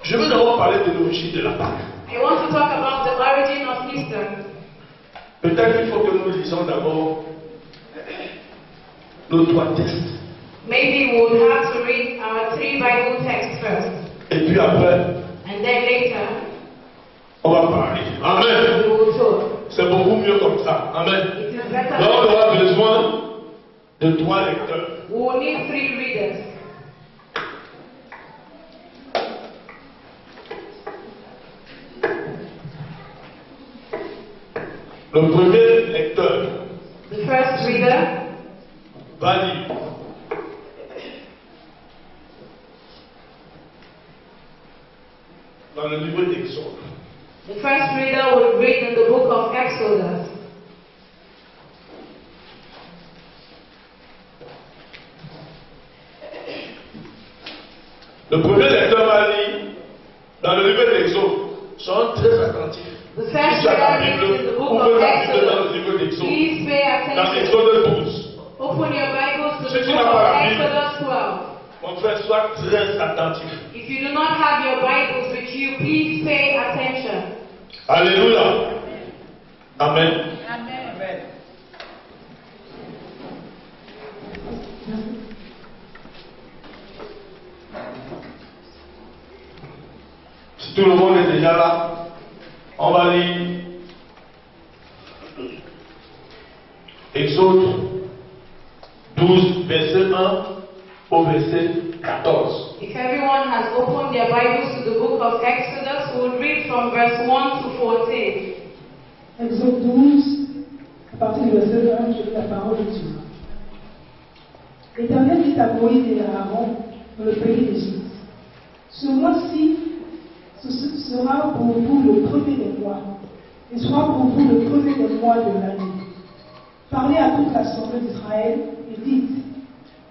Je veux d'abord parler de l'origine de la Pâque. I want to talk about the origin of Easter. Peut-être qu'il faut que nous lisons d'abord nos 3 textes. Maybe we would have to read our 3 Bible texts first. Et puis après, And then later, on va parler. Amen. we will talk. C'est beaucoup mieux comme ça. Amen. It is better. Donc on aura besoin de 3 lecteurs. We will need 3 readers. Le premier lecteur The first reader va lire dans le livre d'Exode. The first reader will read in the book of Exodus. Le premier lecteur va lire dans le livre d'Exode. Soyez très attentifs. The first Si tu as ta reader Bible, reads in the book ouvre of la Bible dans Exodus. le livre d'Exode. Please pay Dans attention. Exode 12. Open your Bibles to Si the tu book n'as of pas la Bible, Exodus 12. mon frère, sois très attentif. If you do not have your Bibles with you, please pay attention. Alléluia. Amen. Amen. Si tout le monde est déjà là, on va lire Exode 12, verset 1 au verset 14. If everyone has opened their Bibles to the book of Exodus, we'll read from verse 1 to 14. Exode 12, à partir du verset 1, je lis la parole de Dieu. L'Éternel dit à Moïse et à Aaron dans le pays d'Égypte, ce mois-ci, ce sera pour vous le premier des mois, et sera pour vous le premier des mois de l'année. Parlez à toute l'assemblée d'Israël et dites,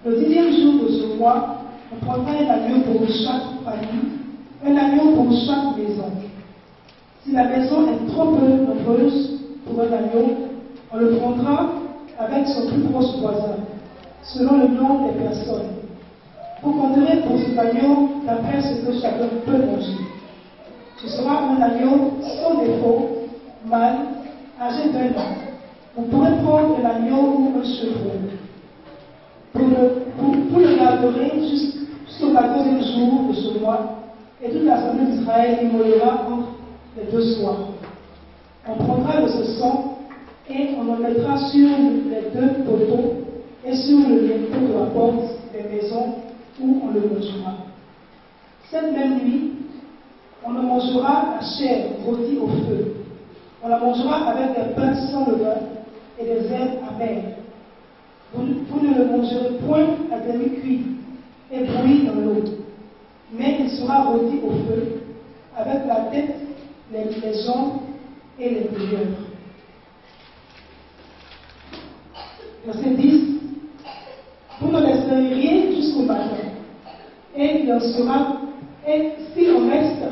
le 10e jour de ce mois, on prendra un agneau pour chaque famille, un agneau pour chaque maison. Si la maison est trop peu nombreuse pour un agneau, on le prendra avec son plus proche voisin, selon le nombre des personnes. Vous compterez pour cet agneau d'après ce que chacun peut manger. Ce sera un agneau sans défaut, mâle, âgé d'1 an. Vous pourrez prendre un agneau ou un chevreau. Vous le garderez jusqu'au 14e jour de ce mois, et toute l'assemblée d'Israël immolera entre les 2 soirs. On prendra de ce sang et on en mettra sur les 2 poteaux et sur le linteau de la porte des maisons où on le mangera. Cette même nuit, on en mangera la chair rôtie au feu. On la mangera avec des pains sans levain et des herbes amères. Vous ne le mangerez point à demi-cuit et bouilli dans l'eau, mais il sera rôti au feu avec la tête, les jambes et les bouilleurs. Verset 10. Vous ne laisserez rien jusqu'au matin, et il en sera, et s'il en reste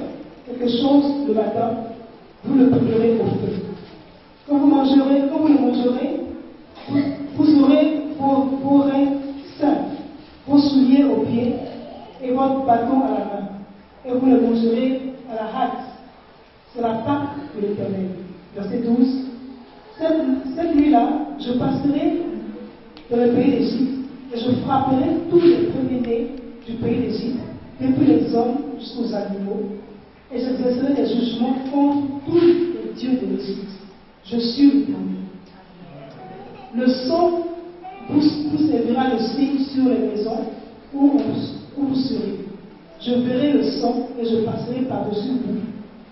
quelque chose le matin, vous le brûlerez au feu. Quand vous le mangerez, vous aurez vos reins sains, vos souliers aux pieds et votre bâton à la main, et vous le mangerez à la hâte. C'est la Pâque de l'Éternel. Verset 12. Cette nuit-là, je passerai dans le pays d'Égypte et je frapperai tous les premiers-nés du pays d'Égypte, depuis les hommes jusqu'aux animaux, et j'exercerai des jugements contre tous les dieux de l'Égypte. Je suis l'Éternel. Le sang vous servira de signe sur les maisons où vous serez. Je verrai le sang et je passerai par-dessus vous,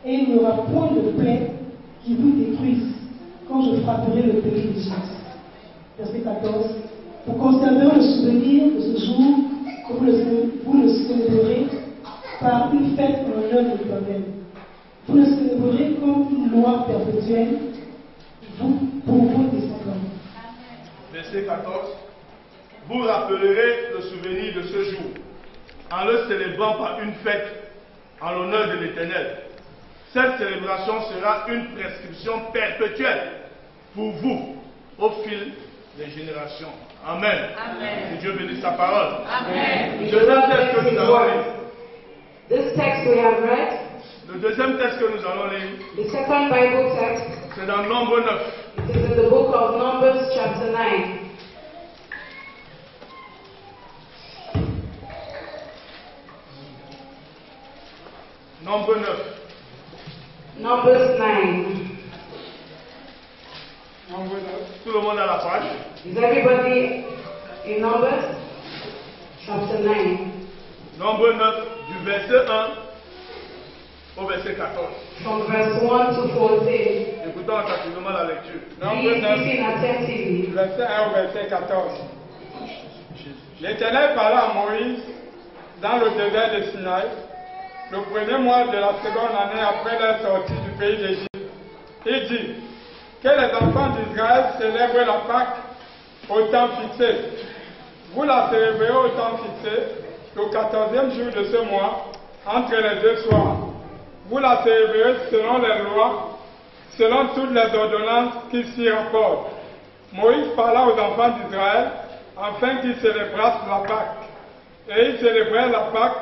et il n'y aura point de plaie qui vous détruise quand je frapperai le pays d'Égypte. Verset 14. Vous conserverez le souvenir de ce jour que vous le célébrerez par une fête en l'honneur de l'Éternel. Vous le célébrerez comme une loi perpétuelle pour vos descendants. Verset 14. Vous rappellerez le souvenir de ce jour en le célébrant par une fête en l'honneur de l'Éternel. Cette célébration sera une prescription perpétuelle pour vous au fil des générations. Amen. Amen. Que Dieu bénisse sa parole. Amen. Je vais dire que nous allons lire. This text we have read, Le deuxième texte que nous allons lire, the second Bible text, c'est dans Nombre 9. it is in the book of Numbers chapter 9. Nombre 9. Numbers 9. Tout le monde a la page. Is everybody in Numbers chapter 9? Nombre 9, du verset 1 au verset 14. From verse 1 to 14. Écoutons attentivement la lecture. Please listen attentively. Verset 1 au verset 14. L'Éternel parla à Moïse dans le désert de Sinaï, le premier mois de la seconde année après la sortie du pays d'Égypte. Il dit que les enfants d'Israël célèbrent la Pâque au temps fixé. Vous la célébrez au temps fixé, le 14e jour de ce mois, entre les deux soirs. Vous la célébrez selon les lois, selon toutes les ordonnances qui s'y rapportent. Moïse parla aux enfants d'Israël afin qu'ils célébrassent la Pâque. Et ils célébraient la Pâque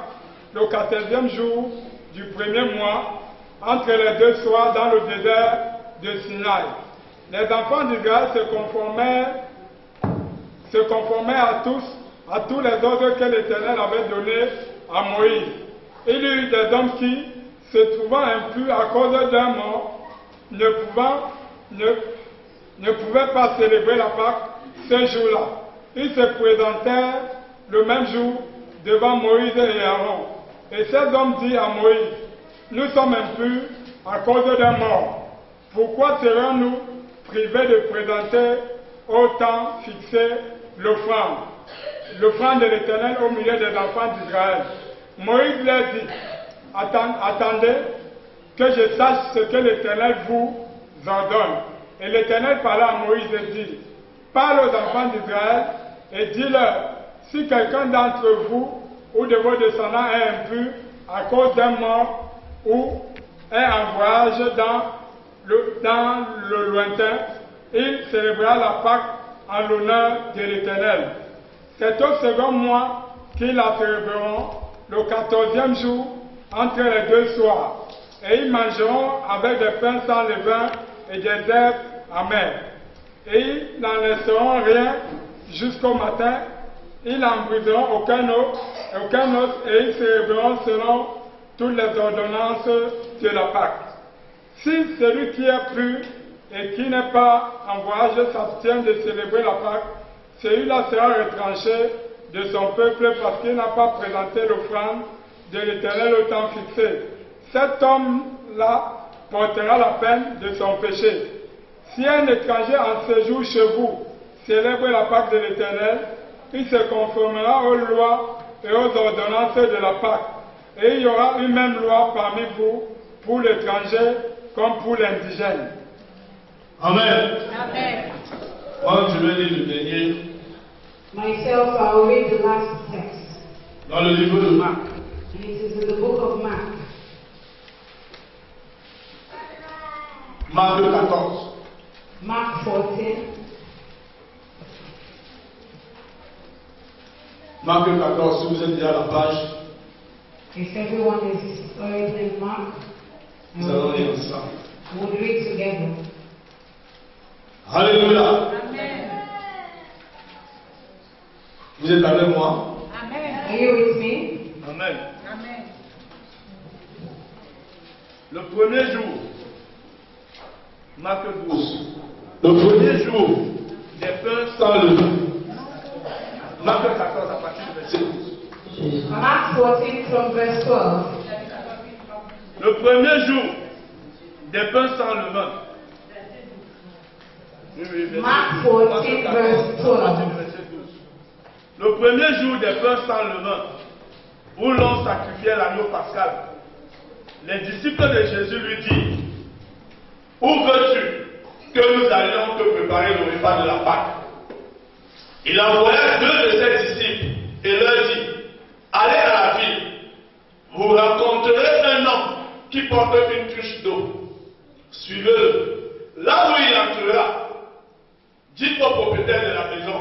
le 14e jour du premier mois, entre les deux soirs dans le désert de Sinaï. Les enfants d'Israël se conformaient à tous les ordres que l'Éternel avait donnés à Moïse. Il y eut des hommes qui, se trouvant impurs à cause d'un mort, ne pouvaient pas célébrer la Pâque ce jour-là. Ils se présentèrent le même jour devant Moïse et Aaron. Et ces hommes dirent à Moïse, nous sommes impurs à cause d'un mort. Pourquoi serons-nous privés de présenter au temps fixé l'offrande de l'Éternel au milieu des enfants d'Israël? Moïse leur dit, attendez que je sache ce que l'Éternel vous ordonne. Et l'Éternel parla à Moïse et dit, parle aux enfants d'Israël et dis-leur, si quelqu'un d'entre vous ou de vos descendants est impur à cause d'un mort ou est en voyage dans le lointain, il célébrera la Pâque en l'honneur de l'Éternel. C'est au second mois qu'ils la célébreront, le 14e jour, entre les deux soirs. Et ils mangeront avec des pains sans levain et des herbes amères. Et ils n'en laisseront rien jusqu'au matin. Ils n'en briseront aucun os et ils célébreront selon toutes les ordonnances de la Pâque. Si celui qui est pur et qui n'est pas en voyage s'abstient de célébrer la Pâque, celui-là sera retranché de son peuple parce qu'il n'a pas présenté l'offrande de l'Éternel au temps fixé. Cet homme-là portera la peine de son péché. Si un étranger en séjour chez vous célèbre la Pâque de l'Éternel, il se conformera aux lois et aux ordonnances de la Pâque. Et il y aura une même loi parmi vous pour l'étranger comme pour l'indigène. Amen. Amen. Moi, je vais lire le dernier Myself, I will read the last text. dans le livre de Marc. And it is in the book of Mark. Marc 14. Mark 14. Marc 14, si vous êtes déjà à la page, If everyone is already in Mark, nous allons lire ensemble. we'll read together. Alléluia. Amen. Vous êtes avec moi? Are you with me? Amen. Amen. Le premier jour, Marc 12, le premier jour des pains sans levain. Marc 14 à partir du verset 12. Mark 14 from verse 12. Le premier jour des pains sans levain. Mark 14 verse 12. Le premier jour des pains sans levain, où l'on sacrifiait l'agneau pascal, les disciples de Jésus lui disent, où veux-tu que nous allions te préparer le repas de la Pâque? Il envoya deux de ses disciples et leur dit, allez à la ville, vous rencontrerez un homme qui porte une cruche d'eau. Suivez-le. Là où il entrera, dites au propriétaire de la maison,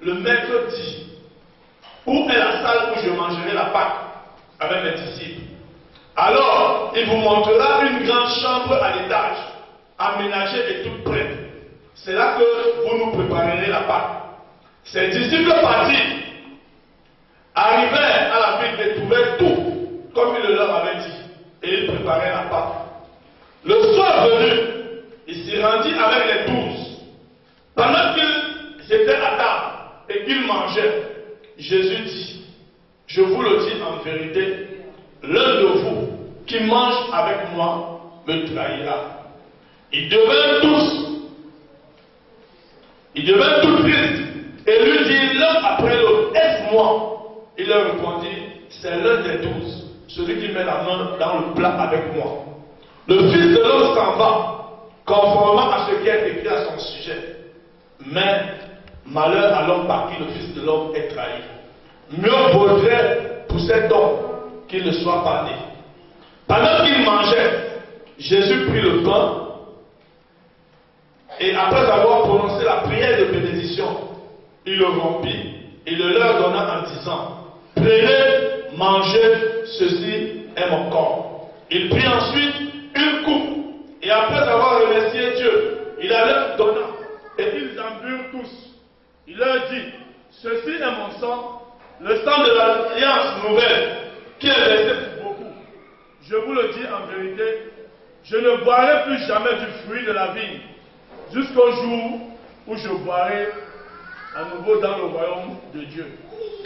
le maître dit, où est la salle où je mangerai la Pâque avec mes disciples? Alors, il vous montrera une grande chambre à l'étage, aménagée et toute prête. C'est là que vous nous préparerez la Pâque. Ses disciples partis, arrivèrent à la ville et trouvaient tout, comme il le leur avait dit, et ils préparaient la Pâque. Le soir venu, il s'y rendit avec les 12. Pendant qu'ils étaient à table et qu'ils mangeaient, Jésus dit, je vous le dis en vérité, l'un de vous qui mange avec moi me trahira. Ils devinrent tous tristes et lui dirent l'un après l'autre, est-ce moi? Il leur répondit, c'est l'un des 12, celui qui met la main dans le plat avec moi. Le Fils de l'homme s'en va, conformément à ce qui est écrit à son sujet. Mais malheur à l'homme par qui le Fils de l'homme est trahi. Mieux vaudrait pour cet homme qu'il ne soit pas né. Pendant qu'il mangeait, Jésus prit le pain et après avoir prononcé la prière de bénédiction, il le rompit et le leur donna en disant, prenez, mangez, ceci est mon corps. Il prit ensuite une coupe et après avoir remercié Dieu, il la leur donna et ils en burent tous. Il leur dit, ceci est mon sang, le sang de l'alliance nouvelle qui est versé pour beaucoup. Je vous le dis en vérité, je ne boirai plus jamais du fruit de la vigne jusqu'au jour où je boirai à nouveau dans le royaume de Dieu.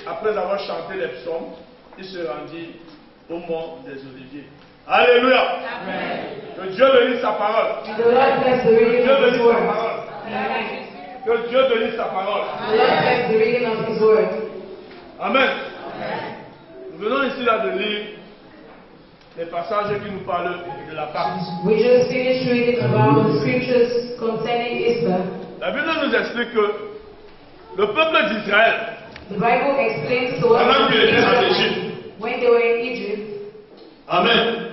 Après avoir chanté les psaumes, il se rendit au mont des Oliviers. Alléluia. Amen. Que Dieu bénisse sa parole. Que Dieu bénisse sa parole. Que Dieu bénisse sa parole. Amen. Nous venons ici là de lire les passages qui nous parlent de la Pâque. We just finished reading about the scriptures concerning Easter. La Bible nous explique que le peuple d'Israël, The Bible explains to us pendant qu'ils étaient en Égypte, when they were in Egypt, amen,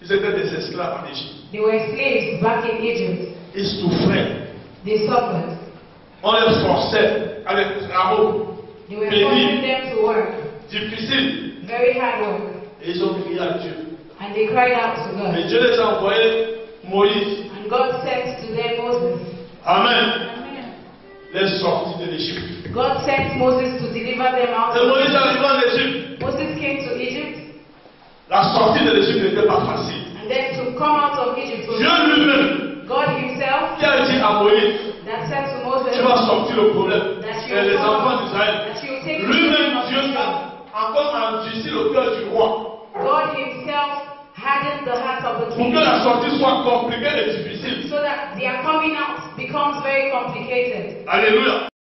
ils étaient des esclaves en Égypte. they were slaves back in Egypt. Ils souffraient. They suffered. On les forçait à des travaux They were forcing pénibles, them to work, difficiles. very hard work, Et ils ont crié à Dieu. and they cried out to Et God. Dieu les a envoyé Moïse. And God sent to them Moses. Amen. Les sortis de l'Égypte. God sent Moses to deliver them out. Et Moïse arrivé en Égypte. Moses came to Egypt, La sortie de l'Égypte n'était pas facile. and then to come out of Egypt was Dieu lui-même God Himself qui a dit à Moïse, that said to Moses tu vas sortir le problème. that Et les enfants d'Israël. that you will take Lui-même, the Dieu a encore endurci le cœur du roi. God Himself hardened the heart of the Pour king que la sortie soit compliquée et difficile. so that their coming out becomes very complicated. Alléluia.